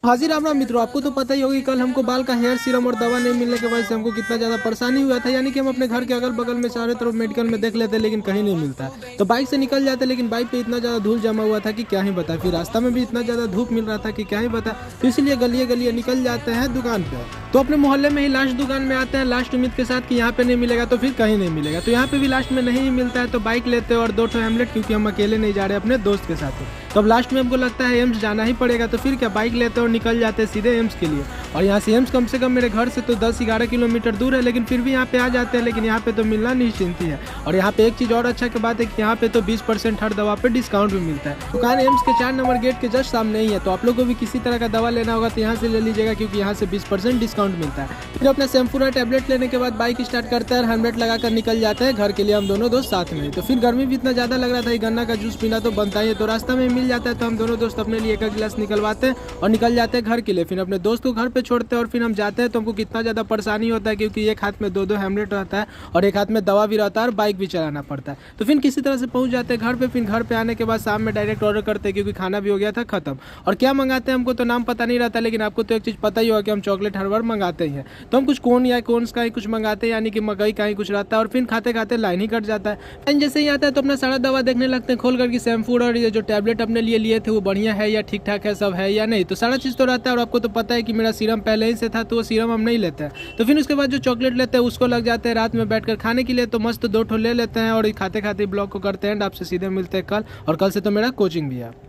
हाजिर राम राम मित्रों, आपको तो पता ही होगी कल हमको बाल का हेयर सीरम और दवा नहीं मिलने की वजह से हमको कितना ज़्यादा परेशानी हुआ था। यानी कि हम अपने घर के अगल बगल में चारों तरफ मेडिकल में देख लेते हैं लेकिन कहीं नहीं मिलता। तो बाइक से निकल जाते लेकिन बाइक पे इतना ज़्यादा धूल जमा हुआ था कि क्या ही बता। फिर रास्ता में भी इतना ज़्यादा धूप मिल रहा था कि क्या ही बता। तो इसीलिए गलिए गलिए निकल जाते हैं दुकान पे। तो अपने मोहल्ले में ही लास्ट दुकान में आते हैं लास्ट उम्मीद के साथ कि यहाँ पे नहीं मिलेगा तो फिर कहीं नहीं मिलेगा। तो यहाँ पे भी लास्ट में नहीं मिलता है तो बाइक लेते हैं और 2 ठो हेमलेट, क्योंकि हम अकेले नहीं जा रहे अपने दोस्त के साथ। तो अब लास्ट में हमको लगता है एम्स जाना ही पड़ेगा। तो फिर क्या, बाइक लेते और निकल जाते हैं सीधे एम्स के लिए। और यहाँ से एम्स कम से कम मेरे घर से तो 10-11 किलोमीटर दूर है, लेकिन फिर भी यहाँ पे आ जाते हैं। लेकिन यहाँ पे तो मिलना निश्चिंत ही है। और यहाँ पे एक चीज़ और अच्छा की बात है कि यहाँ पे तो 20% हर दवा पे डिस्काउंट भी मिलता है। दुकान एम्स के 4 नंबर गेट के जस्ट सामने ही है। तो आप लोग को भी किसी तरह का दवा लेना होगा तो यहाँ से ले लीजिएगा, क्योंकि यहाँ से 20% डिस्काउंट मिलता है। फिर अपना शैम्पू और टैबलेट लेने के बाद बाइक स्टार्ट करता है और हेलमेट लगाकर निकल जाते हैं घर के लिए, हम दोनों दोस्त साथ में। तो फिर गर्मी भी इतना ज़्यादा लग रहा था, गन्ना का जूस पीना तो बनता ही है। तो रास्ता में मिल जाता है तो हम दोनों दोस्त अपने लिए एक गिलास निकलवाते हैं और निकल जाते हैं घर के लिए। फिर अपने दोस्त को घर पे छोड़ते हैं और फिर हम जाते हैं। तो हमको कितना ज़्यादा परेशानी होता है, क्योंकि एक हाथ में 2-2 हेमलेट रहता है और एक हाथ में दवा भी रहता है और बाइक भी चलाना पड़ता है। तो फिर किसी तरह से पहुंच जाते हैं घर पे। फिर घर पे आने के बाद शाम में डायरेक्ट ऑर्डर करते हैं, क्योंकि खाना भी हो गया था खत्म। और क्या मंगाते हैं हमको तो नाम पता नहीं रहता, लेकिन आपको तो एक चीज़ पता ही होगा कि हम चॉकलेट हर बार मंगाते ही हैं। तो हम कुछ कोन या कोन्स का ही कुछ मंगाते हैं, यानी कि मकई का ही कुछ रहता है। और फिर खाते खाते लाइन ही कट जाता है। लाइन जैसे ही आता है तो अपना सारा दवा देखने लगते हैं खोल करके, शैम्पू और ये जो टैबलेट अपने लिए थे वो बढ़िया है या ठीक ठाक है, सब है या नहीं। तो सारा चीज़ तो रहता है। और आपको तो पता है कि मेरा सीरम पहले ही से था, तो वो सीरम हम नहीं लेते हैं। तो फिर उसके बाद जो चॉकलेट लेते हैं उसको लग जाते हैं रात में बैठकर खाने के लिए। तो मस्त 2 ठो ले लेते हैं और खाते खाते ब्लॉग को करते हैं। आपसे सीधे मिलते हैं कल, और कल से तो मेरा कोचिंग भी है।